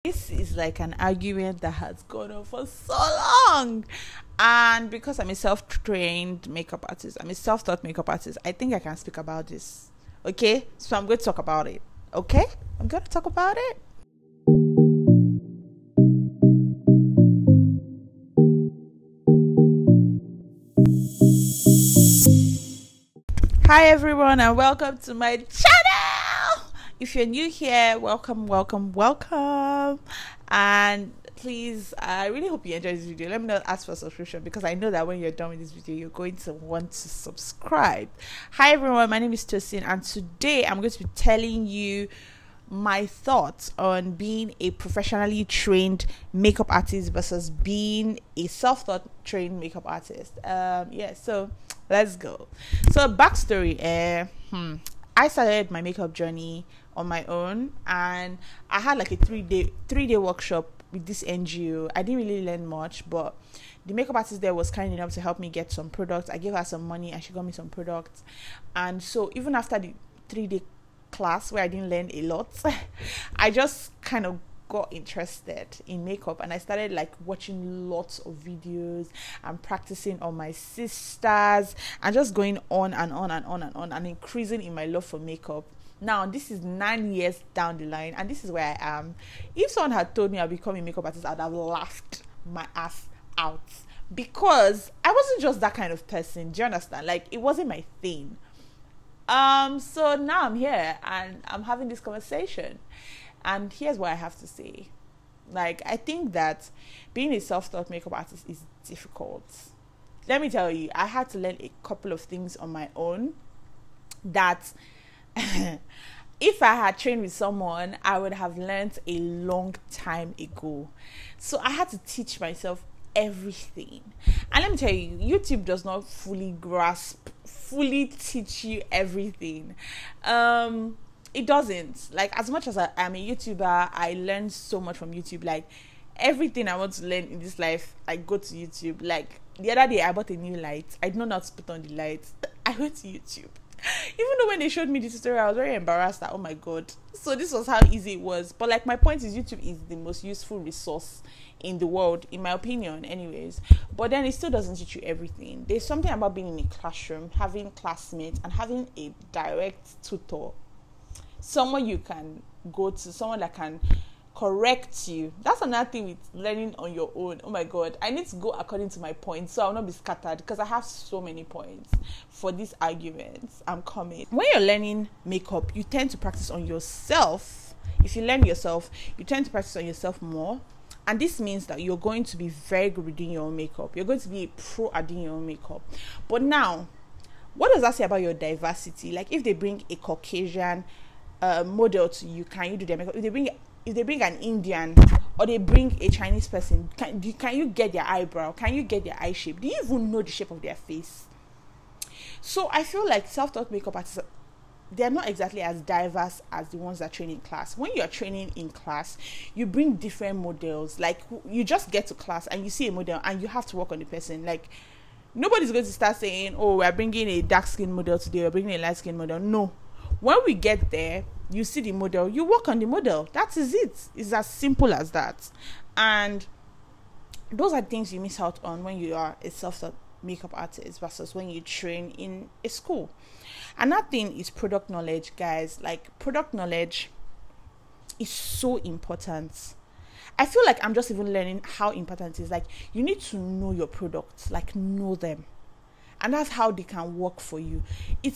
This is like an argument that has gone on for so long. And because I'm a self-trained makeup artist, I'm a self-taught makeup artist, I think I can speak about this. Okay? So I'm going to talk about it. Okay? I'm going to talk about it. Hi everyone and welcome to my channel. If you're new here, welcome. And please, I really hope you enjoy this video. Let me not ask for a subscription because I know that when you're done with this video, you're going to want to subscribe. Hi everyone, my name is Tosin and today I'm going to be telling you my thoughts on being a professionally trained makeup artist versus being a self-taught trained makeup artist. So let's go. So backstory, I started my makeup journey on my own, and I had like a three-day workshop with this NGO. I didn't really learn much, but the makeup artist there was kind enough to help me get some products. I gave her some money and she got me some products. And so even after the 3-day class where I didn't learn a lot, I just kind of got interested in makeup and I started like watching lots of videos and practicing on my sisters and just going on and increasing in my love for makeup. Now this is 9 years down the line and this is where I am. If someone had told me I'd become a makeup artist, I'd have laughed my ass out because I wasn't just that kind of person. Do you understand? Like, it wasn't my thing. So now I'm here and I'm having this conversation, and here's what I have to say. Like, I think that being a self-taught makeup artist is difficult. Let me tell you, I had to learn a couple of things on my own that if I had trained with someone, I would have learned a long time ago. So I had to teach myself everything. And let me tell you, YouTube does not fully teach you everything. It doesn't. Like, as much as I am a YouTuber, I learned so much from YouTube. Like, everything I want to learn in this life, I go to YouTube. Like, the other day I bought a new light. I didn't know how to put on the light. I went to YouTube. Even though when they showed me the tutorial, I was very embarrassed that, oh my god, so this was how easy it was. But like, my point is, YouTube is the most useful resource in the world, in my opinion anyways. But then it still doesn't teach you everything. There's something about being in a classroom, having classmates, and having a direct tutor, someone you can go to, someone that can correct you. That's another thing with learning on your own. Oh my god, I need to go according to my points so I'll not be scattered, because I have so many points for these arguments. I'm coming. When you're learning makeup, you tend to practice on yourself. If you learn yourself, you tend to practice on yourself more, and this means that you're going to be very good at doing your own makeup. You're going to be a pro at doing your own makeup. But now, what does that say about your diversity? Like, if they bring a Caucasian model to you, can you do their makeup? If they bring an Indian or they bring a Chinese person, can you get their eyebrow? Can you get their eye shape? Do you even know the shape of their face? So I feel like self-taught makeup artists, they're not exactly as diverse as the ones that train in class. When you're training in class, you bring different models. Like, you just get to class and you see a model and you have to work on the person. Like, nobody's going to start saying, oh, we're bringing a dark skin model today, we're bringing a light skin model. No. When we get there, you see the model, you work on the model. That is it. It's as simple as that. And those are things you miss out on when you are a self-taught makeup artist versus when you train in a school. Another thing is product knowledge, guys. Like, product knowledge is so important. I feel like I'm just even learning how important it is. Like, you need to know your products, like, know them. And that's how they can work for you. It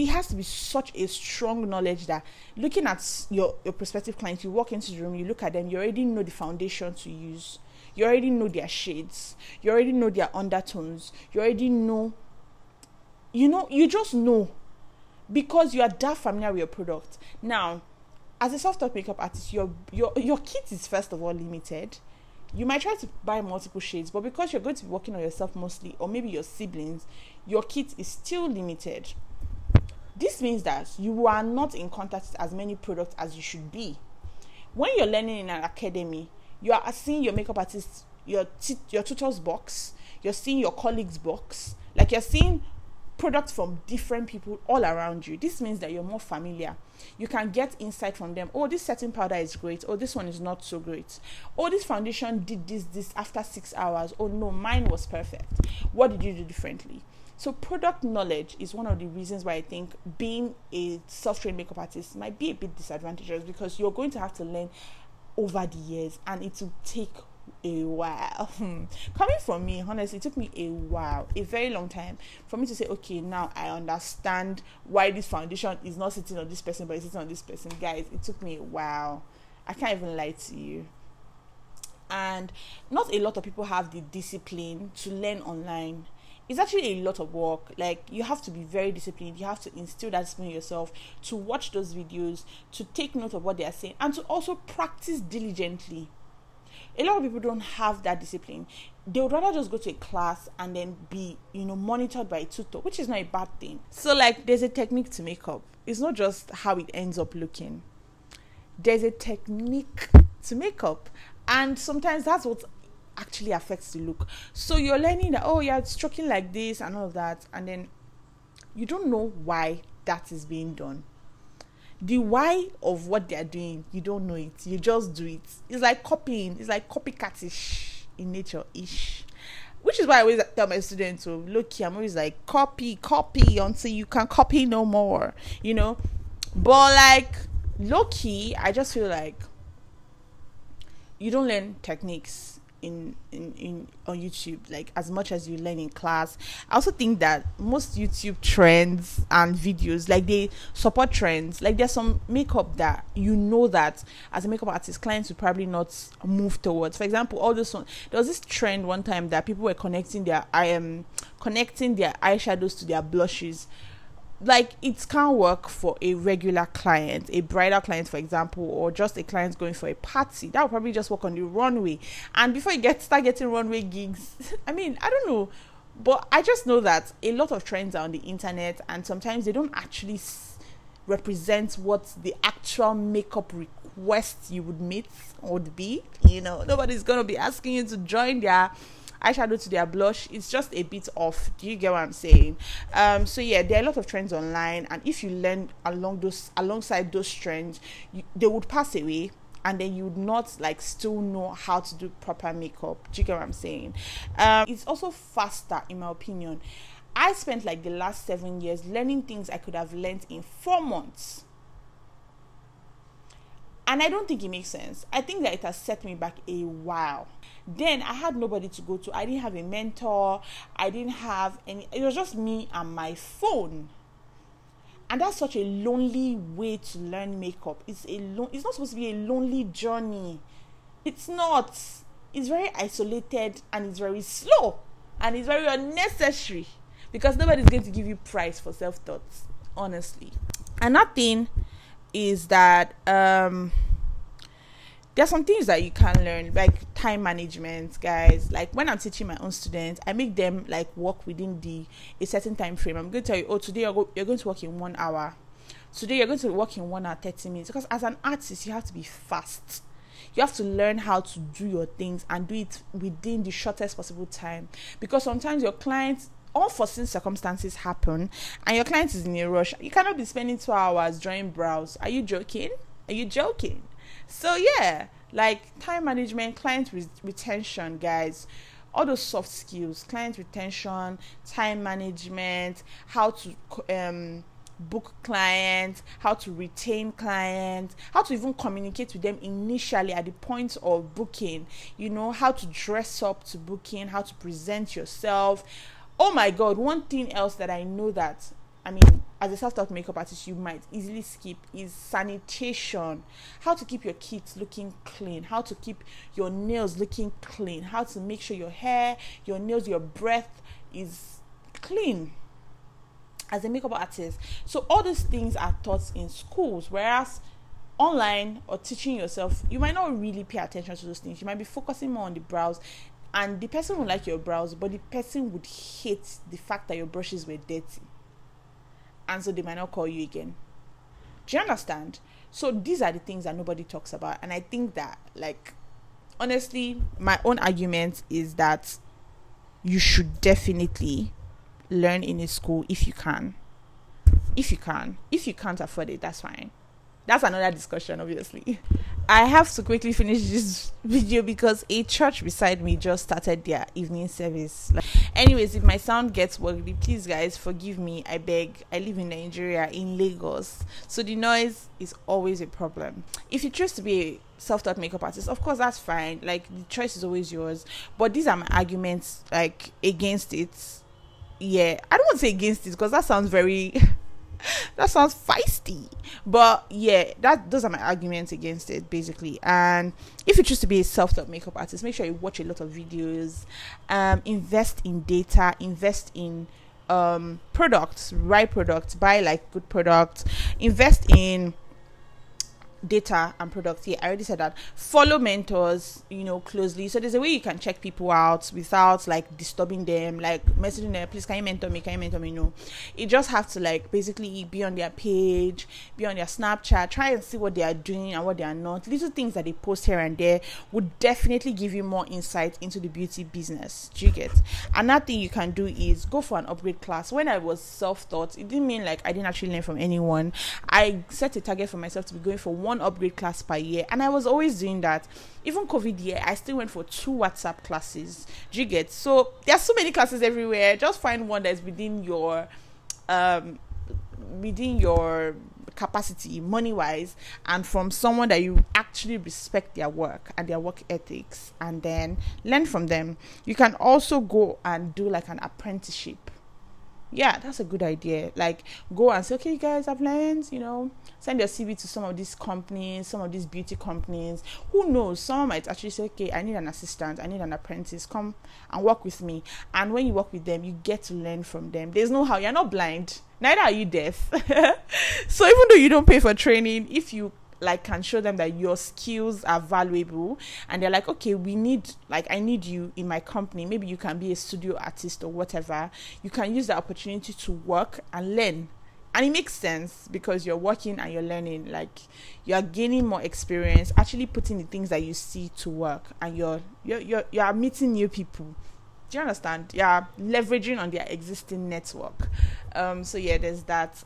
has to be such a strong knowledge that looking at your prospective clients, you walk into the room, you look at them, you already know the foundation to use. You already know their shades. You already know their undertones. You already know, you just know, because you are that familiar with your product. Now, as a self-taught makeup artist, your kit is first of all limited. You might try to buy multiple shades, but because you're going to be working on yourself mostly, or maybe your siblings, your kit is still limited. This means that you are not in contact with as many products as you should be. When you're learning in an academy, you are seeing your makeup artist, your tutor's box, you're seeing your colleague's box, like, you're seeing products from different people all around you. This means that you're more familiar. You can get insight from them. Oh, this setting powder is great. Oh, this one is not so great. Oh, this foundation did this after 6 hours. Oh no, mine was perfect. What did you do differently? So product knowledge is one of the reasons why I think being a self-trained makeup artist might be a bit disadvantageous, because you're going to have to learn over the years, and it will take a while. Coming from me, honestly, it took me a while, a very long time, for me to say, okay, now I understand why this foundation is not sitting on this person but it's sitting on this person. Guys, it took me a while. I can't even lie to you. And not a lot of people have the discipline to learn online. It's actually a lot of work. Like, you have to be very disciplined. You have to instill that discipline in yourself, to watch those videos, to take note of what they are saying, and to also practice diligently. A lot of people don't have that discipline. They would rather just go to a class and then be, monitored by a tutor, which is not a bad thing. So, like, there's a technique to makeup. It's not just how it ends up looking. There's a technique to makeup, and sometimes that's what actually affects the look. So you're learning that, oh yeah, it's stroking like this and all of that, and then you don't know why that is being done. The why of what they're doing, you don't know it. You just do it. It's like copying. It's like copycat-ish in nature-ish. Which is why I always tell my students, so look here, I'm always like, copy until you can copy no more, But like, low-key, I just feel like you don't learn techniques in on YouTube like as much as you learn in class. I also think that most YouTube trends and videos, like, they support trends. Like, there's some makeup that that as a makeup artist, clients would probably not move towards. For example, all this one, there was this trend one time that people were connecting their eyeshadows to their blushes. Like, it can't work for a regular client, a bridal client, for example, or just a client going for a party. That will probably just work on the runway. And before you start getting runway gigs, I don't know. But I just know that a lot of trends are on the internet, and sometimes they don't actually represent what the actual makeup request you would be. Nobody's going to be asking you to join their eyeshadow to their blush. It's just a bit off. Do you get what I'm saying? So yeah, there are a lot of trends online, and if you learn alongside those trends, they would pass away, and then you would not still know how to do proper makeup. Do you get what I'm saying? It's also faster, in my opinion. I spent the last 7 years learning things I could have learned in 4 months. And I don't think it makes sense. I think that it has set me back a while. Then I had nobody to go to. I didn't have a mentor. I didn't have any. It was just me and my phone. And that's such a lonely way to learn makeup. It's not supposed to be a lonely journey. It's not. It's very isolated, and it's very slow, and it's very unnecessary, because nobody's going to give you price for self-taught, honestly. Another thing is that there are some things that you can learn, like time management, guys. Like, when I'm teaching my own students, I make them work within a certain time frame. I'm going to tell you, today you're going to work in 1 hour. Today you're going to work in 1 hour 30 minutes. Because as an artist, you have to be fast. You have to learn how to do your things and do it within the shortest possible time. Because sometimes your clients, unforeseen circumstances happen, and your client is in a rush. You cannot be spending 2 hours drawing brows. Are you joking? So yeah, time management, client retention, guys. All those soft skills, client retention, time management, how to book clients, how to retain clients, how to even communicate with them initially at the point of booking, how to dress up to booking, how to present yourself. Oh my God, one thing else that I know that, as a self-taught makeup artist, you might easily skip is sanitation. How to keep your kits looking clean, how to keep your nails looking clean, how to make sure your hair, your nails, your breath is clean as a makeup artist. So all these things are taught in schools, whereas online or teaching yourself, you might not really pay attention to those things. You might be focusing more on the brows. And the person will like your brows, but the person would hate the fact that your brushes were dirty. And so they might not call you again. Do you understand? So these are the things that nobody talks about. And I think that, honestly, my own argument is that you should definitely learn in a school if you can. If you can't afford it, that's fine. That's another discussion, obviously. I have to quickly finish this video because a church beside me just started their evening service. Anyways, if my sound gets worldly, please guys forgive me, I beg. I live in Nigeria, in Lagos, so the noise is always a problem. If you choose to be a self-taught makeup artist, of course that's fine, like the choice is always yours, but these are my arguments like against it. Yeah, I don't want to say against it because that sounds very that sounds feisty, but yeah, those are my arguments against it basically. And if you choose to be a self-taught makeup artist, make sure you watch a lot of videos, invest in data, invest in products, right products, buy like good products, invest in data and products. Yeah, I already said that. Follow mentors, closely, so there's a way you can check people out without like disturbing them, like messaging them, please can you mentor me. No, you just have to like basically be on their page, be on their Snapchat, try and see what they are doing and what they are not. Little things that they post here and there would definitely give you more insight into the beauty business. Do you get? Another thing you can do is go for an upgrade class. When I was self-taught, it didn't mean like I didn't actually learn from anyone. I set a target for myself to be going for one upgrade class per year, and I was always doing that. Even COVID year, I still went for 2 WhatsApp classes. Do you get? So there's so many classes everywhere. Just find one that's within your capacity money wise, and from someone that you actually respect their work and their work ethics, and then learn from them. You can also go and do like an apprenticeship. Yeah, that's a good idea. Like, go and say, okay, guys, I've learned, send your CV to some of these companies, some of these beauty companies. Who knows? Someone might actually say, okay, I need an assistant, I need an apprentice, come and work with me. And when you work with them, you get to learn from them. There's no how. You're not blind. Neither are you deaf. So even though you don't pay for training, if you like can show them that your skills are valuable, and they're like, okay, I need you in my company, maybe you can be a studio artist or whatever, you can use the opportunity to work and learn. And it makes sense because you're working and you're learning, like you're gaining more experience, actually putting the things that you see to work, and you're meeting new people. Do you understand? You're leveraging on their existing network. So yeah, there's that.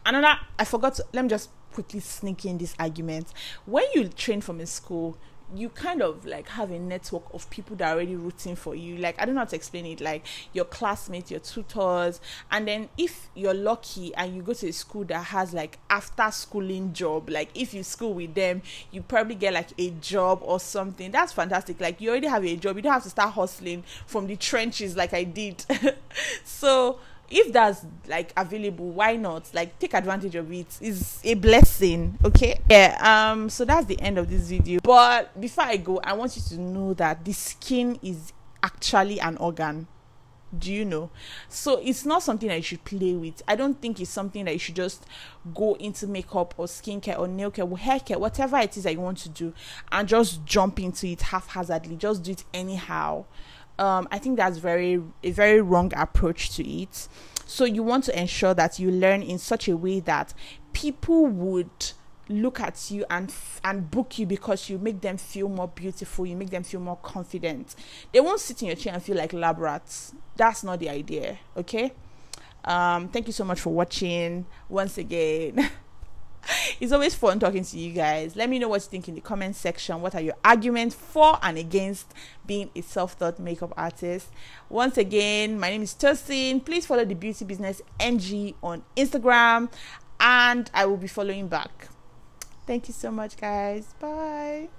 Another, I forgot to, let me just quickly sneak in this argument. When you train from a school, you kind of like have a network of people that are already rooting for you. Like, I don't know how to explain it, like your classmates, your tutors, and then if you're lucky and you go to a school that has like after schooling job, like if you school with them, you probably get like a job or something. That's fantastic. Like, you already have a job, you don't have to start hustling from the trenches like I did. So if that's like available, why not? Like, take advantage of it. It's a blessing. Okay, yeah. So that's the end of this video. But before I go, I want you to know that the skin is actually an organ. Do you know? So it's not something that you should play with. I don't think it's something that you should just go into makeup or skincare or nail care or hair care, whatever it is that you want to do, and just jump into it haphazardly. Just do it anyhow. I think that's a very wrong approach to it. So you want to ensure that you learn in such a way that people would look at you and book you because you make them feel more beautiful, you make them feel more confident. They won't sit in your chair and feel like lab rats. That's not the idea. Okay. Thank you so much for watching once again. It's always fun talking to you guys. Let me know what you think in the comment section. What are your arguments for and against being a self-taught makeup artist? Once again, my name is Tosin. Please follow the Beauty Business NG on Instagram, and I will be following back. Thank you so much, guys. Bye.